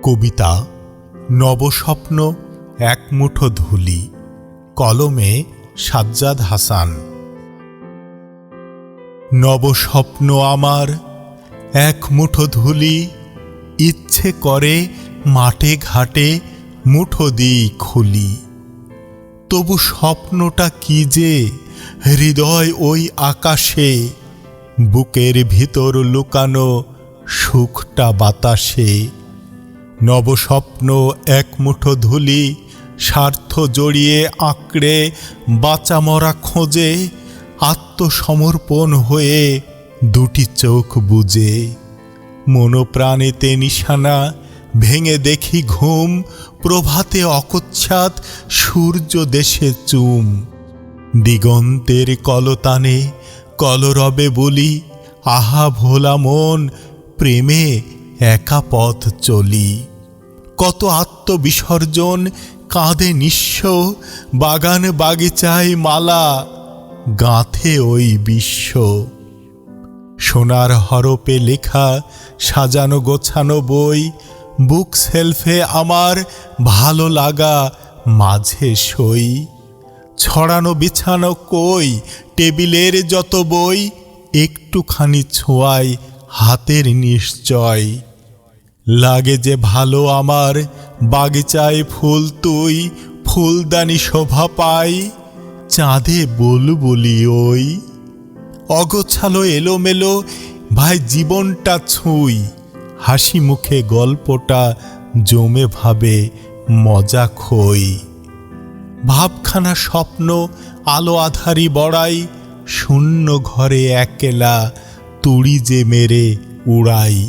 কবিতা নবস্বপ্ন এক মুঠো ধুলি, কলমে সাজ্জাদ হাসান। নবস্বপ্ন আমার এক মুঠো ধুলি, ইচ্ছে করে মাঠে ঘাটে মুঠো দিই খুলি। তবু স্বপ্নটা কি যে হৃদয় ওই আকাশে, বুকের ভিতর লুকানো সুখটা বাতাসে। নবস্বপ্ন এক মুঠো ধুলি, স্বার্থ জড়িয়ে আঁকড়ে বাঁচা মরা খোঁজে, আত্মসমর্পণ হয়ে দুটি চোখ বুজে। মনোপ্রাণেতে নিশানা ভেঙে দেখি ঘুম, প্রভাতে অকচ্ছাৎ সূর্য দেশে চুম। দিগন্তের কলতানে কলরবে বলি, আহা ভোলা মন, প্রেমে একা পথ চলি। কত আত্মবিসর্জন কাঁধে নিঃস্ব, বাগান বাগিচায় মালা গাঁথে ওই বিশ্ব। সোনার হরপে লেখা সাজানো গোছানো বই, বুক সেলফে আমার ভালো লাগা মাঝে সই। ছড়ানো বিছানো কই টেবিলের যত বই, একটুখানি ছোঁয়ায় হাতের নিশ্চয়। লাগে যে ভালো আমার বাগিচায় ফুল তুই, ফুলদানি শোভা পাই চাঁদে বুলবুলি ওই। অগোছালো এলোমেলো ভাই জীবনটা ছুঁই, হাসি মুখে গল্পটা জমে ভাবে মজা খই। ভাবখানা স্বপ্ন আলো আধারি বড়াই, শূন্য ঘরে একলা তুড়ি যে মেরে উড়াই।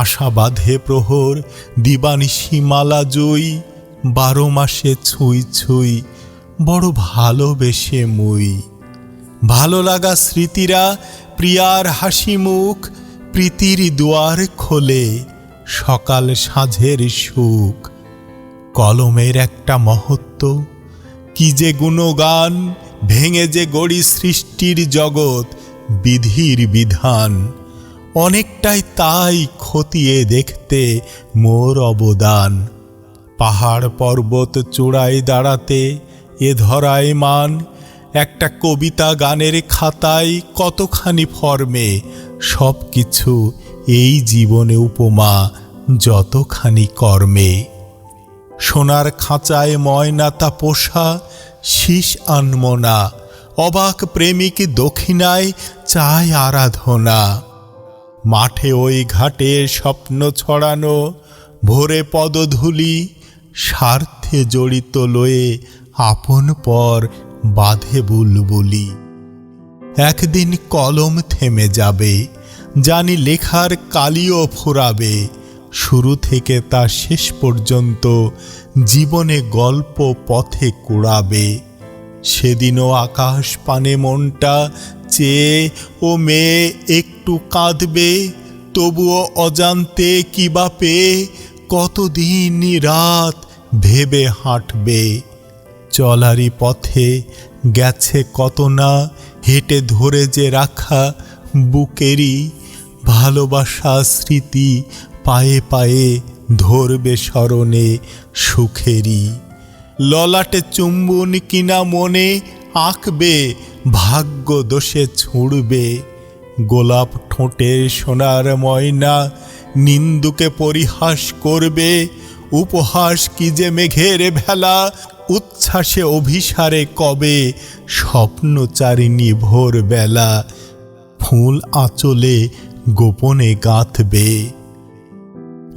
আশা বাঁধে প্রহর দিবানিশি মালা জুই, 12 মাসে ছুঁই ছুঁই বড় ভালোবেসে মুই। ভালো লাগা স্মৃতিরা প্রিয়ার হাসি মুখ, প্রীতির দুয়ার খোলে সকাল সাঁঝের সুখ। কলমের একটা মহত্ব কি যে গুণগান, ভেঙে যে গড়ি সৃষ্টির জগৎ বিধির বিধান। অনেকটাই তাই খতিয়ে দেখতে মোর অবদান। পাহাড় পর্বত চূড়ায় দাঁড়াতে এ ধরায় মান, একটা কবিতা গানের খাতায় কতখানি ফর্মে। সব কিছু এই জীবনে উপমা যতখানি কর্মে। সোনার খাঁচায় ময়নাতা পোষা শীষ আনমনা, অবাক প্রেমিক দক্ষিণায় চায় আরাধনা। মাঠে ওই ঘাটে স্বপ্ন ছড়ানো ভোরে পদধূলি, স্বার্থে জড়িত লয়ে আপন পর বাঁধে বুলবুলি। একদিন কলম থেমে যাবে, জানি লেখার কালিও ফুরাবে। শুরু থেকে তা শেষ পর্যন্ত জীবনে গল্প পথে কুড়াবে। সেদিনও আকাশ পানে মনটা চেয়ে ও মেয়ে একটু কাঁদবে, তবুও অজান্তে কিবা পেয়ে কতদিন রাত ভেবে হাঁটবে। চলারই পথে গেছে কত না হেঁটে ধরে যে রাখা বুকেরই ভালোবাসা স্মৃতি, পায়ে পায়ে ধরবে স্মরণে সুখেরই। ললাটে চুম্বন কিনা মনে আঁকবে, ভাগ্য দোষে ছুঁড়বে। গোলাপ ঠোঁটে সোনার ময়না নিন্দুকে পরিহাস করবে। উপহাস কি যে মেঘের ভেলা, উচ্ছ্বাসে অভিসারে কবে স্বপ্নচারিণী ভোর বেলা ফুল আঁচলে গোপনে গাঁথবে।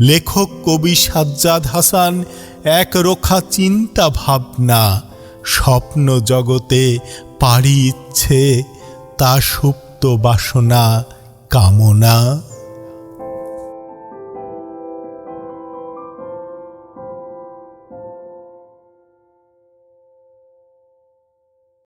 লেখক কবি সাজ্জাদ হাসান একরোখা চিন্তা ভাবনা, স্বপ্ন জগতে পাড়ি ইচ্ছে তা সুপ্ত বাসনা কামনা।